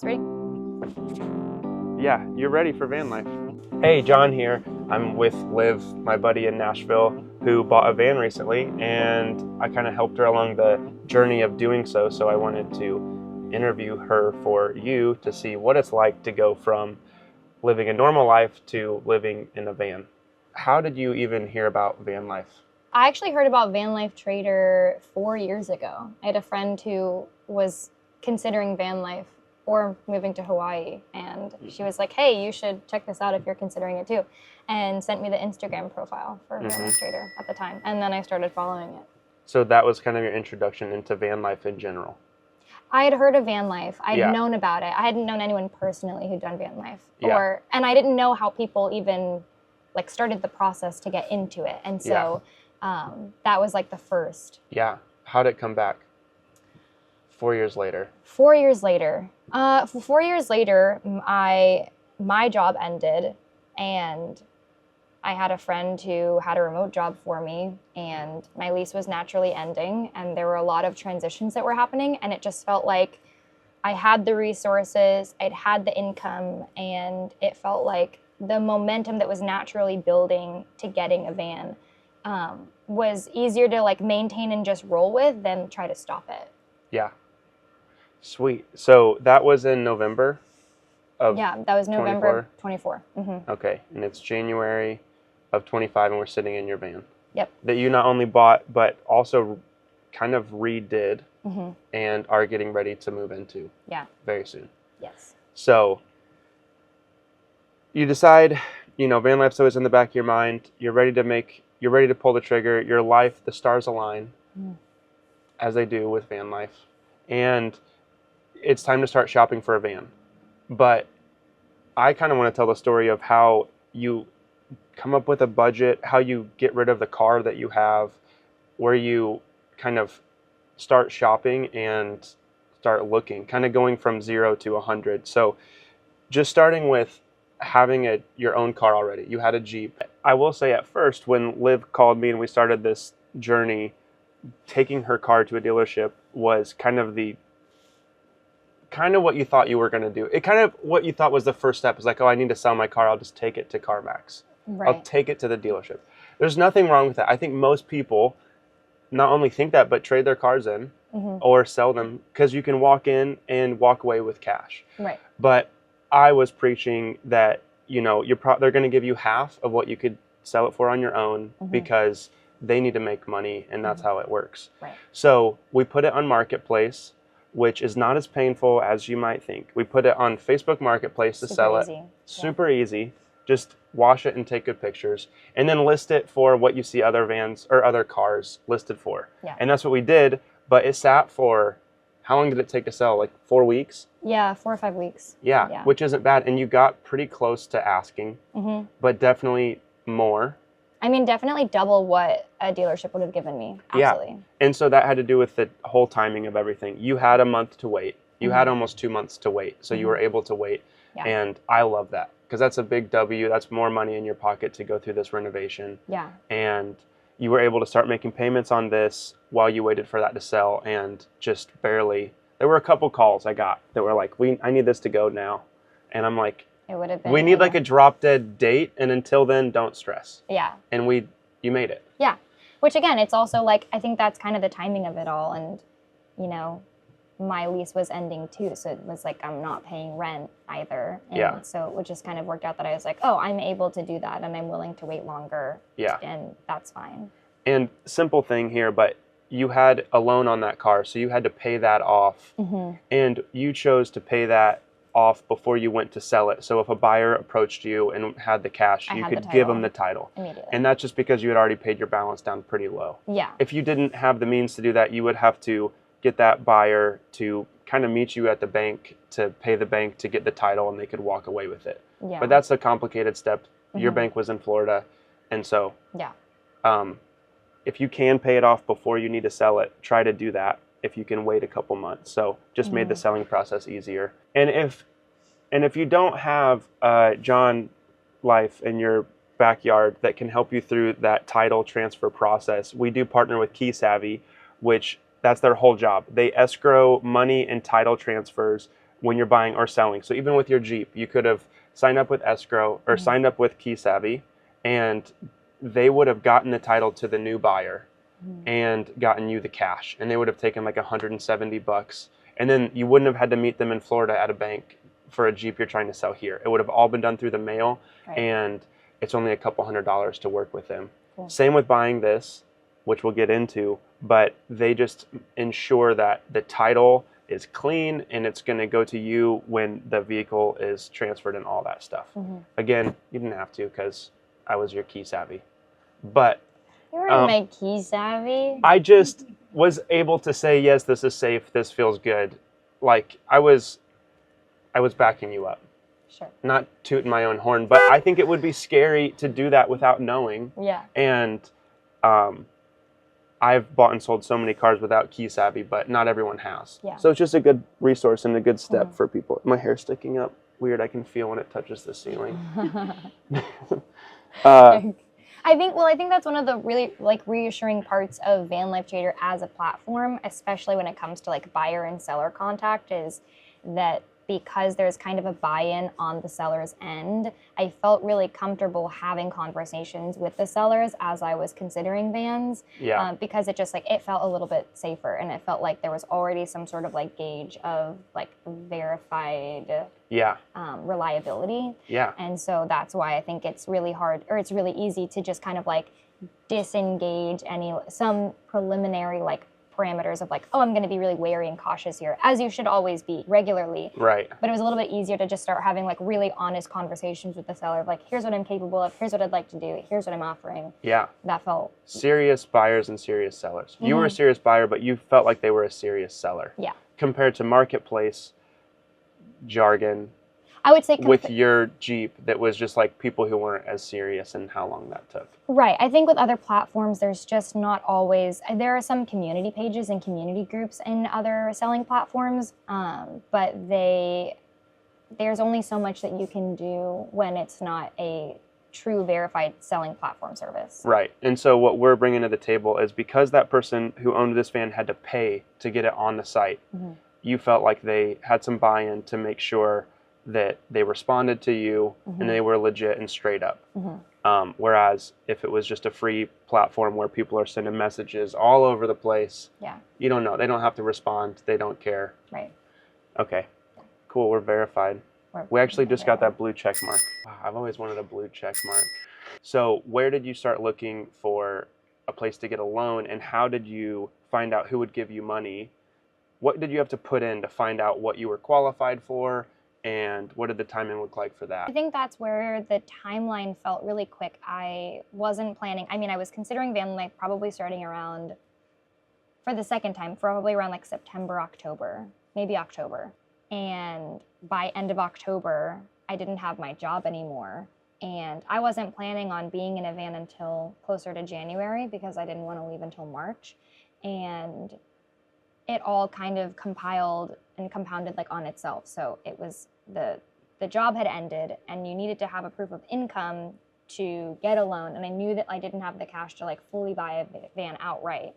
Ready? Yeah, you're ready for van life. Hey, John here. I'm with Liv, my buddy in Nashville, who bought a van recently, and I kind of helped her along the journey of doing so. So I wanted to interview her for you to see what it's like to go from living a normal life to living in a van. How did you even hear about van life? I actually heard about Vanlife Trader 4 years ago. I had a friend who was considering van life or moving to Hawaii, and she was like, hey, you should check this out if you're considering it too, and sent me the Instagram profile for Vanlife Trader at the time, and then I started following it. So that was kind of your introduction into van life in general. I had heard of van life. I'd Yeah. known about it. I hadn't known anyone personally who'd done van life, Yeah. and I didn't know how people even like started the process to get into it, and so that was like the first. Yeah. How'd it come back 4 years later? 4 years later. 4 years later, my job ended, and I had a friend who had a remote job for me, and my lease was naturally ending, and there were a lot of transitions that were happening, and it just felt like I had the resources, I'd had the income, and it felt like the momentum that was naturally building to getting a van was easier to like maintain and just roll with than try to stop it. Yeah. Sweet. So that was in November of Yeah, that was November 24. Okay, and it's January of 25, and we're sitting in your van. Yep. That you not only bought, but also kind of redid and are getting ready to move into. Yeah. Very soon. Yes. So you decide, van life's always in the back of your mind. You're ready to pull the trigger. Your life, the stars align, as they do with van life. And it's time to start shopping for a van. But I kind of want to tell the story of how you come up with a budget, how you get rid of the car that you have, where you kind of start shopping and start looking, kind of going from 0 to 100. So just starting with having your own car already. You had a Jeep. I will say at first, when Liv called me and we started this journey, taking her car to a dealership was kind of what you thought you were going to do. It kind of what you thought was the first step is like, oh, I need to sell my car. I'll just take it to CarMax. Right. I'll take it to the dealership. There's nothing wrong with that. I think most people not only think that, but trade their cars in or sell them because you can walk in and walk away with cash. Right. But I was preaching that, they're going to give you half of what you could sell it for on your own because they need to make money, and that's how it works. Right. So we put it on Marketplace, which is not as painful as you might think. We put it on Facebook Marketplace to sell it. Super easy. Just wash it and take good pictures, and then list it for what you see other vans or other cars listed for. Yeah. And that's what we did, but it sat for, how long did it take to sell? Like 4 weeks? Yeah, 4 or 5 weeks. Yeah, which isn't bad. And you got pretty close to asking, but definitely more. I mean, definitely double what a dealership would have given me. Absolutely. Yeah. And so that had to do with the whole timing of everything. You had a month to wait. You had almost 2 months to wait. So you were able to wait. Yeah. And I love that because that's a big W. That's more money in your pocket to go through this renovation. Yeah. And you were able to start making payments on this while you waited for that to sell, and just barely. There were a couple calls I got that were like, I need this to go now. And I'm like, it would have been. We need like a drop dead date, and until then, don't stress. Yeah. And you made it. Yeah. Which again, it's also like, I think that's kind of the timing of it all. And, my lease was ending too. So it was like, I'm not paying rent either. And so it just kind of worked out that I was like, oh, I'm able to do that, and I'm willing to wait longer. Yeah. And that's fine. And simple thing here, but you had a loan on that car, so you had to pay that off. And you chose to pay that off before you went to sell it. So if a buyer approached you and had the cash, you could give them the title. Immediately. And that's just because you had already paid your balance down pretty low. Yeah. If you didn't have the means to do that, you would have to get that buyer to kind of meet you at the bank to pay the bank to get the title, and they could walk away with it. Yeah. But that's a complicated step. Your bank was in Florida. And so if you can pay it off before you need to sell it, try to do that if you can wait a couple months. So just made the selling process easier. And if you don't have Jonlife in your backyard that can help you through that title transfer process, we do partner with KeySavvy, which that's their whole job. They escrow money and title transfers when you're buying or selling. So even with your Jeep, you could have signed up with escrow or signed up with KeySavvy, and they would have gotten the title to the new buyer and gotten you the cash, and they would have taken like $170, and then you wouldn't have had to meet them in Florida at a bank for a Jeep you're trying to sell here. It would have all been done through the mail, and it's only a couple $100 to work with them. Cool. Same with buying this, which we'll get into, but they just ensure that the title is clean and it's going to go to you when the vehicle is transferred and all that stuff. Again, you didn't have to because I was your KeySavvy, but you were my KeySavvy. I just was able to say, yes, this is safe. This feels good. Like I was backing you up. Sure. Not tooting my own horn, but I think it would be scary to do that without knowing. Yeah. And I've bought and sold so many cars without KeySavvy, but not everyone has. Yeah. So it's just a good resource and a good step for people. My hair's sticking up. Weird. I can feel when it touches the ceiling. I think that's one of the really like reassuring parts of Vanlife Trader as a platform, especially when it comes to like buyer and seller contact, is that because there's kind of a buy-in on the seller's end, I felt really comfortable having conversations with the sellers as I was considering vans. Yeah. Because it just like, it felt a little bit safer, and it felt like there was already some sort of like gauge of like verified reliability. Yeah. And so that's why I think it's really hard, or it's really easy to just kind of like disengage some preliminary like parameters of like, oh, I'm going to be really wary and cautious here, as you should always be regularly. Right. But it was a little bit easier to just start having like really honest conversations with the seller of like, here's what I'm capable of, here's what I'd like to do, here's what I'm offering. Yeah. That felt serious buyers and serious sellers. You were a serious buyer, but you felt like they were a serious seller. Yeah. Compared to marketplace jargon, I would say with your Jeep, that was just like people who weren't as serious, and how long that took. Right. I think with other platforms, there's just not always, there are some community pages and community groups in other selling platforms, but there's only so much that you can do when it's not a true verified selling platform service. Right. And so what we're bringing to the table is, because that person who owned this van had to pay to get it on the site, you felt like they had some buy-in to make sure that they responded to you and they were legit and straight up. Whereas if it was just a free platform where people are sending messages all over the place, you don't know. They don't have to respond. They don't care. Right. Okay. Cool. We're verified. We actually just got that blue check mark. Wow, I've always wanted a blue check mark. So where did you start looking for a place to get a loan, and how did you find out who would give you money? What did you have to put in to find out what you were qualified for? And what did the timing look like for that? I think that's where the timeline felt really quick. I wasn't planning. I mean, I was considering van life probably starting around, for the second time, probably around like September, October, maybe October. And by end of October, I didn't have my job anymore. And I wasn't planning on being in a van until closer to January, because I didn't want to leave until March. And it all kind of compiled and compounded like on itself. So it was the job had ended, and you needed to have a proof of income to get a loan. And I knew that I didn't have the cash to like fully buy a van outright.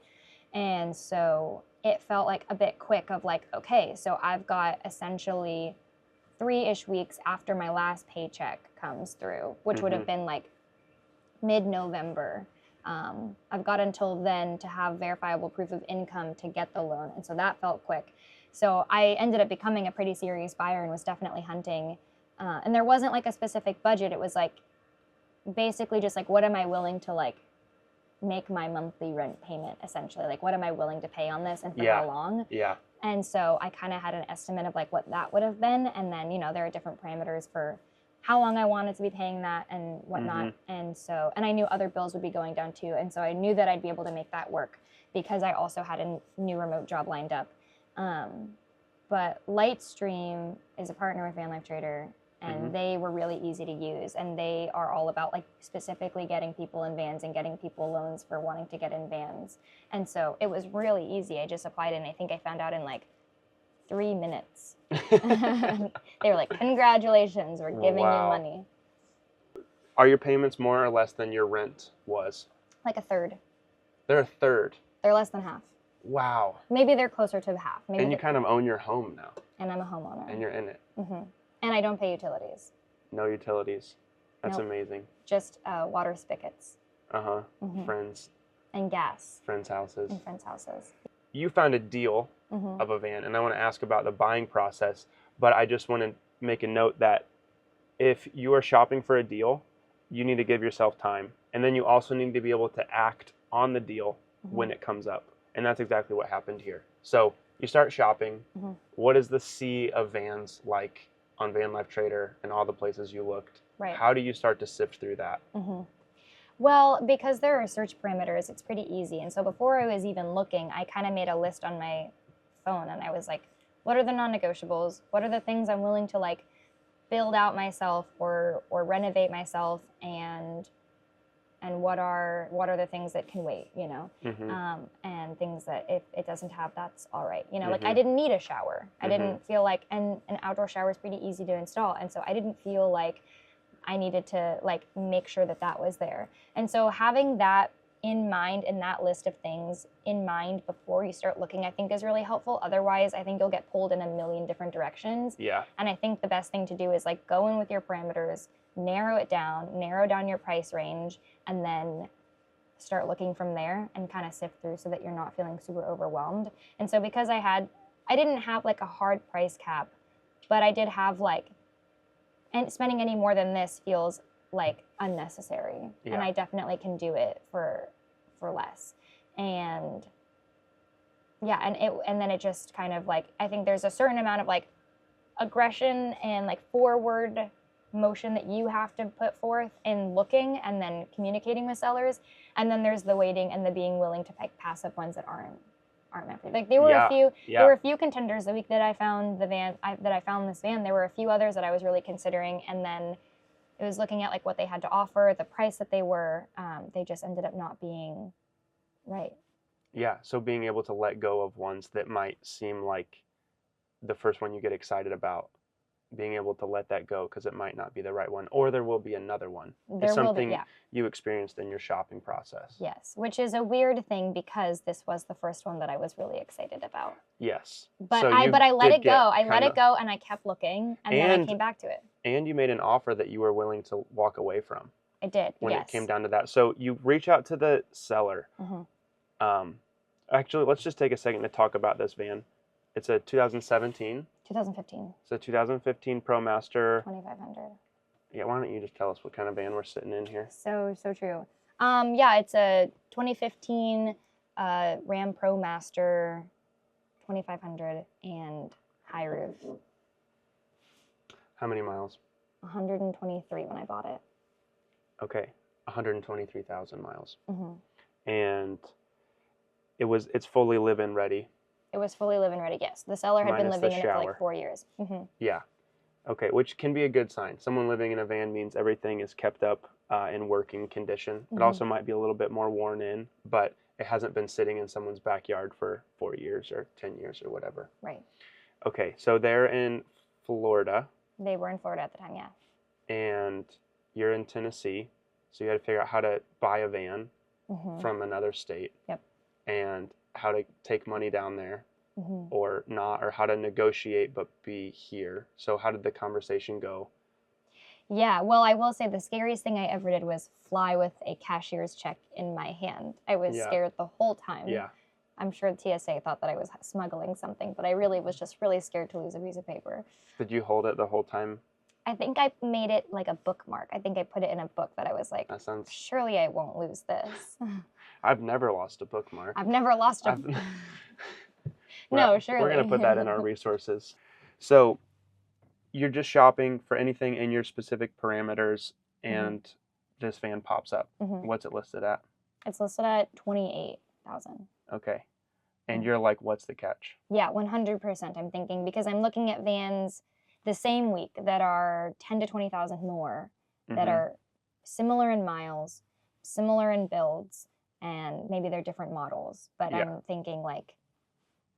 And so it felt like a bit quick of like, okay, so I've got essentially 3-ish weeks after my last paycheck comes through, which would have been like mid-November. I've got until then to have verifiable proof of income to get the loan. And so that felt quick. So I ended up becoming a pretty serious buyer and was definitely hunting. And there wasn't like a specific budget. It was like basically just like, what am I willing to like make my monthly rent payment, essentially? Like, what am I willing to pay on this and for how long? Yeah. And so I kind of had an estimate of like what that would have been. And then, you know, there are different parameters for how long I wanted to be paying that and whatnot. And so, and I knew other bills would be going down too. And so I knew that I'd be able to make that work because I also had a new remote job lined up. But Lightstream is a partner with Vanlife Trader, and they were really easy to use. And they are all about like specifically getting people in vans and getting people loans for wanting to get in vans. And so it was really easy. I just applied and I think I found out in like 3 minutes. They were like, congratulations, we're giving you money. Are your payments more or less than your rent was? Like a third. They're a third. They're less than half. Wow. Maybe they're closer to the half. Maybe And you kind of own your home now. And I'm a homeowner. And you're in it. Mm-hmm. And I don't pay utilities. No utilities. That's nope. amazing. Just water spigots. Uh-huh. Mm-hmm. Friends. And gas. Friends' houses. And friends' houses. You found a deal of a van, and I want to ask about the buying process, but I just want to make a note that if you are shopping for a deal, you need to give yourself time. And then you also need to be able to act on the deal when it comes up. And that's exactly what happened here. So you start shopping. What is the sea of vans like on Vanlife Trader and all the places you looked? Right. How do you start to sift through that? Well, because there are search parameters, it's pretty easy. And so before I was even looking, I kind of made a list on my phone, and I was like, what are the non-negotiables? What are the things I'm willing to like build out myself or renovate myself, and what are the things that can wait, you know? And things that if it doesn't have, that's all right. You know, like I didn't need a shower. I didn't feel like, and an outdoor shower is pretty easy to install. And so I didn't feel like I needed to like make sure that that was there. And so having that in mind, in that list of things in mind before you start looking, I think is really helpful. Otherwise, I think you'll get pulled in a million different directions. Yeah. And I think the best thing to do is like go in with your parameters, narrow down your price range, and then start looking from there and kind of sift through so that you're not feeling super overwhelmed. And so because I didn't have like a hard price cap, but I did have like, and spending any more than this feels like unnecessary. Yeah. And I definitely can do it for less. And yeah, and then it just kind of like, I think there's a certain amount of like aggression and like forward motion that you have to put forth in looking and then communicating with sellers. And then there's the waiting and the being willing to like pass up ones that aren't meant for you. Like there were a few contenders the week that I found this van. There were a few others that I was really considering, and then it was looking at like what they had to offer, the price that they were. They just ended up not being right. Yeah. So being able to let go of ones that might seem like the first one you get excited about, being able to let that go because it might not be the right one, or there will be another one. It's something you experienced in your shopping process. Yes, which is a weird thing because this was the first one that I was really excited about. Yes. But I let it go. I let it go and I kept looking, and then I came back to it. And you made an offer that you were willing to walk away from. I did, when it came down to that. So you reach out to the seller. Actually, let's just take a second to talk about this van. It's a 2017. 2015. It's a 2015 ProMaster. 2500. Yeah, why don't you just tell us what kind of van we're sitting in here? So true. Yeah, it's a 2015 Ram ProMaster 2500 and high roof. How many miles? 123 when I bought it. Okay, 123,000 miles. And it's fully live-in ready. It was fully live-in ready, yes. The seller had been living in it for like 4 years. Yeah. Okay, which can be a good sign. Someone living in a van means everything is kept up in working condition. It also might be a little bit more worn in, but it hasn't been sitting in someone's backyard for 4 years or 10 years or whatever. Right. Okay, so they're in Florida. They were in Florida at the time, yeah. And you're in Tennessee, so you had to figure out how to buy a van from another state. Yep. And how to take money down there or not, or how to negotiate but be here. So how did the conversation go? Yeah, well, I will say the scariest thing I ever did was fly with a cashier's check in my hand. I was scared the whole time. Yeah. I'm sure the TSA thought that I was smuggling something, but I really was just really scared to lose a piece of paper. Did you hold it the whole time? I think I made it like a bookmark. I think I put it in a book that I was like, surely I won't lose this. I've never lost a bookmark. I've never lost a... No, surely. We're going to put that in our resources. So you're just shopping for anything in your specific parameters, and this van pops up. What's it listed at? It's listed at $28,000. Okay. And you're like, what's the catch? Yeah, 100% I'm thinking, because I'm looking at vans the same week that are 10 to 20,000 more, that are similar in miles, similar in builds, and maybe they're different models. But I'm thinking like,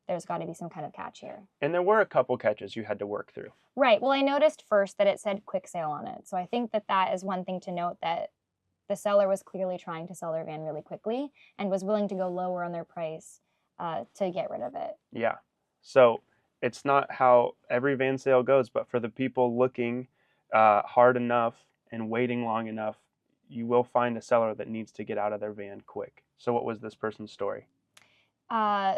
there's got to be some kind of catch here. And there were a couple catches you had to work through. Right. Well, I noticed first that it said quick sale on it. So I think that that is one thing to note, that the seller was clearly trying to sell their van really quickly and was willing to go lower on their price to get rid of it. Yeah. So it's not how every van sale goes, but for the people looking hard enough and waiting long enough, you will find a seller that needs to get out of their van quick. So what was this person's story?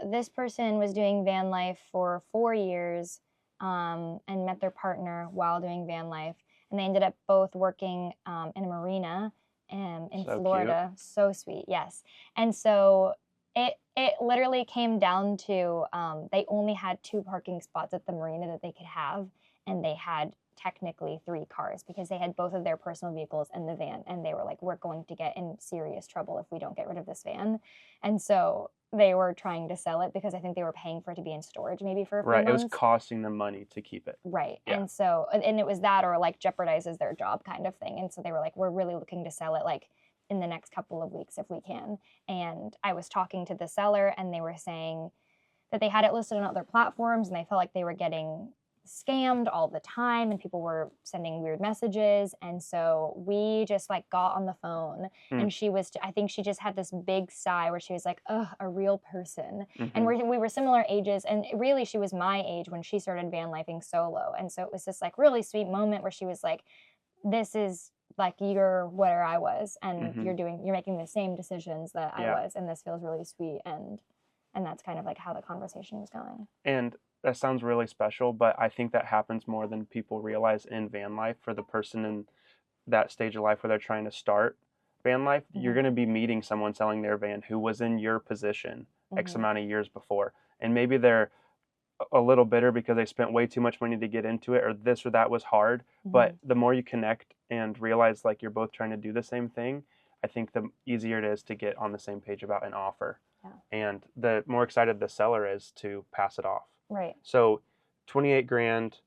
This person was doing van life for 4 years and met their partner while doing van life. And they ended up both working in a marina in So Florida. So sweet, yes. And so it literally came down to they only had 2 parking spots at the marina that they could have, and they had technically 3 cars because they had both of their personal vehicles in the van, and they were like, we're going to get in serious trouble if we don't get rid of this van. And so they were trying to sell it because I think they were paying for it to be in storage maybe for a few Right. It months. was costing them money to keep it. Right. Yeah. And so, and it was that or like jeopardizes their job kind of thing. And so they were like, we're really looking to sell it like in the next couple of weeks if we can. And I was talking to the seller, and they were saying that they had it listed on other platforms, and they felt like they were getting scammed all the time, and people were sending weird messages. And so we just like got on the phone, and she was, I think she just had this big sigh where she was like, ugh, a real person. And we were similar ages, and really she was my age when she started van lifing solo. And so it was this like really sweet moment where she was like, this is like you're where I was, and you're making the same decisions that I was, and this feels really sweet. And that's kind of like how the conversation was going. And that sounds really special, but I think that happens more than people realize in van life. For the person in that stage of life where they're trying to start van life, you're going to be meeting someone selling their van who was in your position X amount of years before. And maybe they're a little bitter because they spent way too much money to get into it, or this or that was hard. But the more you connect and realize like you're both trying to do the same thing, I think the easier it is to get on the same page about an offer. And the more excited the seller is to pass it off. Right. So 28 grand,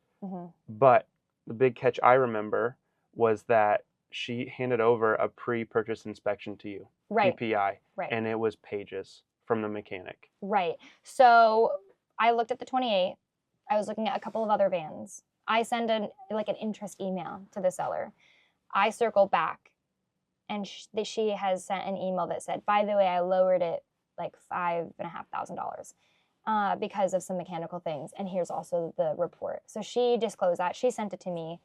but the big catch I remember was that she handed over a pre-purchase inspection to you, PPI, and it was pages from the mechanic. Right. So I looked at the 28. I was looking at a couple of other vans. I send an interest email to the seller. I circle back, and she has sent an email that said, by the way, I lowered it like $5,500 because of some mechanical things. And here's also the report. So she disclosed that. She sent it to me.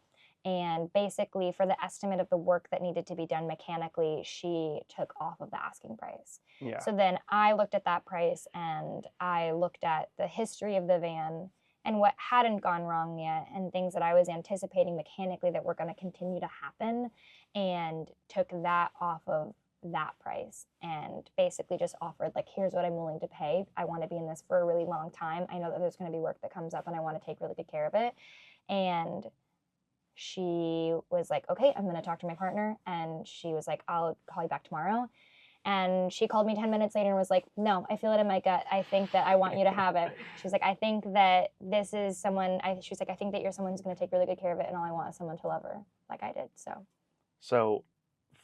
And basically, for the estimate of the work that needed to be done mechanically, she took off of the asking price. Yeah. So then I looked at that price, and I looked at the history of the van and what hadn't gone wrong yet, and things that I was anticipating mechanically that were going to continue to happen, and took that off of that price, and basically just offered like, here's what I'm willing to pay. I want to be in this for a really long time. I know that there's going to be work that comes up, and I want to take really good care of it. And she was like, okay, I'm going to talk to my partner. And she was like, I'll call you back tomorrow. And she called me 10 minutes later and was like, no, I feel it in my gut. I think that I want you to have it. She's like, I think that this is someone, she's like, I think that you're someone who's going to take really good care of it, and all I want is someone to love her like I did. So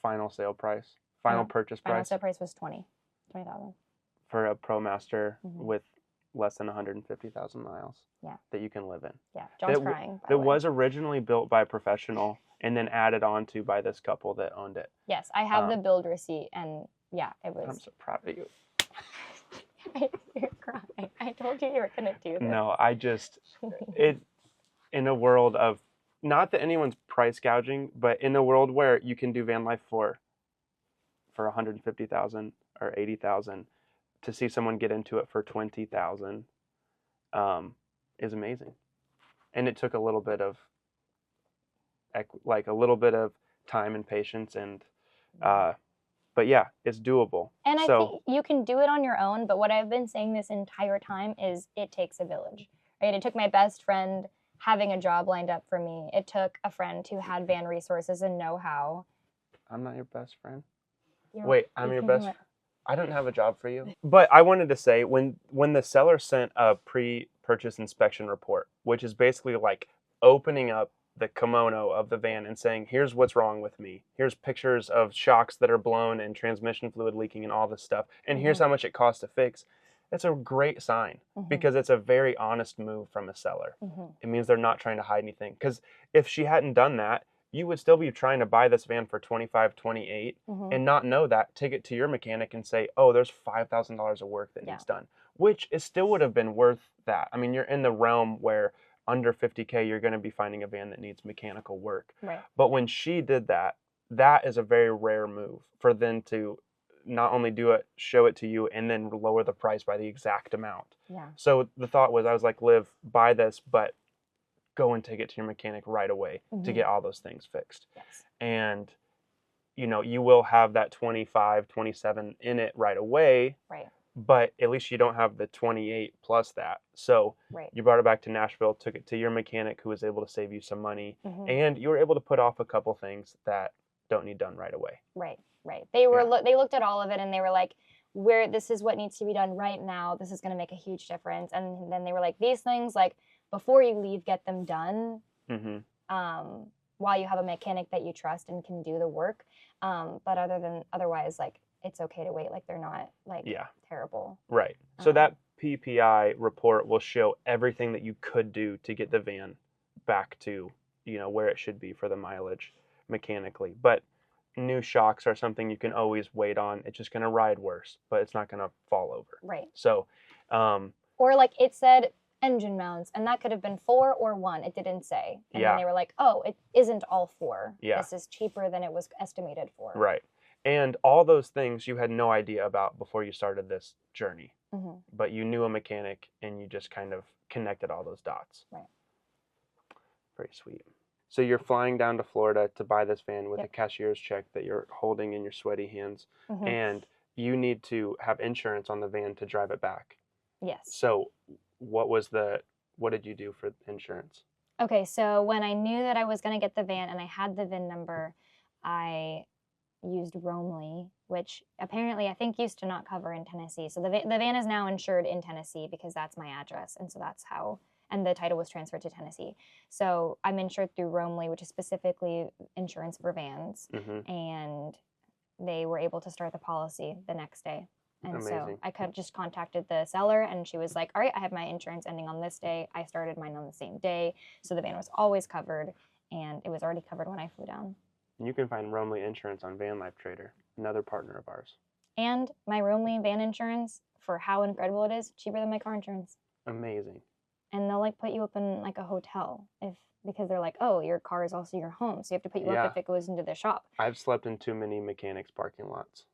final sale price, final purchase price. Final sale price was $20,000. For a ProMaster with less than 150,000 miles that you can live in. Yeah, John's crying. It was originally built by a professional and then added on to by this couple that owned it. Yes, I have the build receipt, and yeah, it was. I'm so proud of you. You're crying. I told you were going to do this. No, in a world of, not that anyone's price gouging, but in a world where you can do van life for 150,000 or 80,000, to see someone get into it for 20,000 is amazing. And it took a little bit of time and patience, and but yeah, it's doable. And I think you can do it on your own, but what I've been saying this entire time is it takes a village, right? It took my best friend having a job lined up for me. It took a friend who had van resources and know-how. I'm not your best friend. I'm your best friend. I don't have a job for you. But I wanted to say, when the seller sent a pre-purchase inspection report, which is basically like opening up the kimono of the van and saying, here's what's wrong with me. Here's pictures of shocks that are blown and transmission fluid leaking and all this stuff. And here's how much it costs to fix. It's a great sign because it's a very honest move from a seller. It means they're not trying to hide anything. Because if she hadn't done that, you would still be trying to buy this van for $25,000, $28,000 and not know that. Take it to your mechanic and say, oh, there's $5,000 of work that needs done. which it still would have been worth that. I mean, you're in the realm where under 50K, you're going to be finding a van that needs mechanical work. Right. But when she did that, that is a very rare move for them to not only do it, show it to you, and then lower the price by the exact amount. Yeah. So the thought was, I was like, Liv, buy this, but go and take it to your mechanic right away to get all those things fixed. Yes. And, you know, you will have that 25, 27 in it right away. Right. But at least you don't have the 28 plus that. So you brought it back to Nashville, took it to your mechanic who was able to save you some money. And you were able to put off a couple things that don't need done right away. Right. They were they looked at all of it and they were like, this is what needs to be done right now. This is going to make a huge difference. And then they were like, these things, like, before you leave, get them done. While you have a mechanic that you trust and can do the work. But otherwise, like, it's okay to wait. Like, they're not like terrible. Right. So that PPI report will show everything that you could do to get the van back to, you know, where it should be for the mileage mechanically. But new shocks are something you can always wait on. It's just going to ride worse, but it's not going to fall over. Right. So, or like it said engine mounts, and that could have been 4 or 1. It didn't say. And then they were like, oh, it isn't all 4. Yeah. This is cheaper than it was estimated for. Right. And all those things you had no idea about before you started this journey. But you knew a mechanic and you just kind of connected all those dots. Right. Pretty sweet. So you're flying down to Florida to buy this van with a cashier's check that you're holding in your sweaty hands. And you need to have insurance on the van to drive it back. Yes. So what did you do for insurance? Okay, so when I knew that I was going to get the van and I had the VIN number, I used Roamly, which apparently I think used to not cover in Tennessee. So the van is now insured in Tennessee because that's my address. And so that's how, and the title was transferred to Tennessee. So I'm insured through Roamly, which is specifically insurance for vans. And they were able to start the policy the next day. And Amazing. So I could just contacted the seller and she was like, all right, I have my insurance ending on this day. I started mine on the same day. So the van was always covered and it was already covered when I flew down. You can find Roamly Insurance on Vanlife Trader, another partner of ours. And my Roamly van insurance, for how incredible it is, cheaper than my car insurance. Amazing. And they'll like put you up in like a hotel because they're like, oh, your car is also your home. So you have to put you up if it goes into the shop. I've slept in too many mechanics parking lots.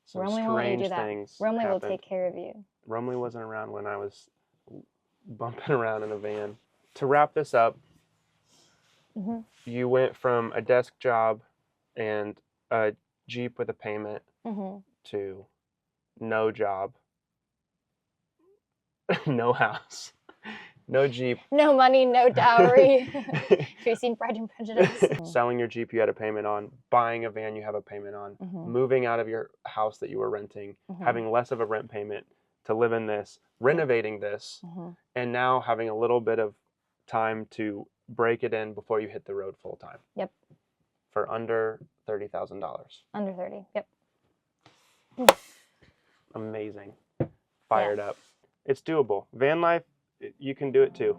Some Roamly won't let you do that. Roamly will take care of you. Roamly wasn't around when I was bumping around in a van. To wrap this up, you went from a desk job and a Jeep with a payment to no job, no house, no Jeep. No money, no dowry. Have you seen Pride and Prejudice? Selling your Jeep you had a payment on, buying a van you have a payment on, moving out of your house that you were renting, having less of a rent payment to live in this, renovating this, and now having a little bit of time to break it in before you hit the road full time. Yep. For under $30,000. Under 30, yep. Amazing. Fired up. It's doable. Van life, you can do it too.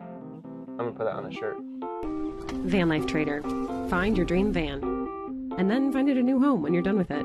I'm going to put that on a shirt. Vanlife Trader. Find your dream van. And then find it a new home when you're done with it.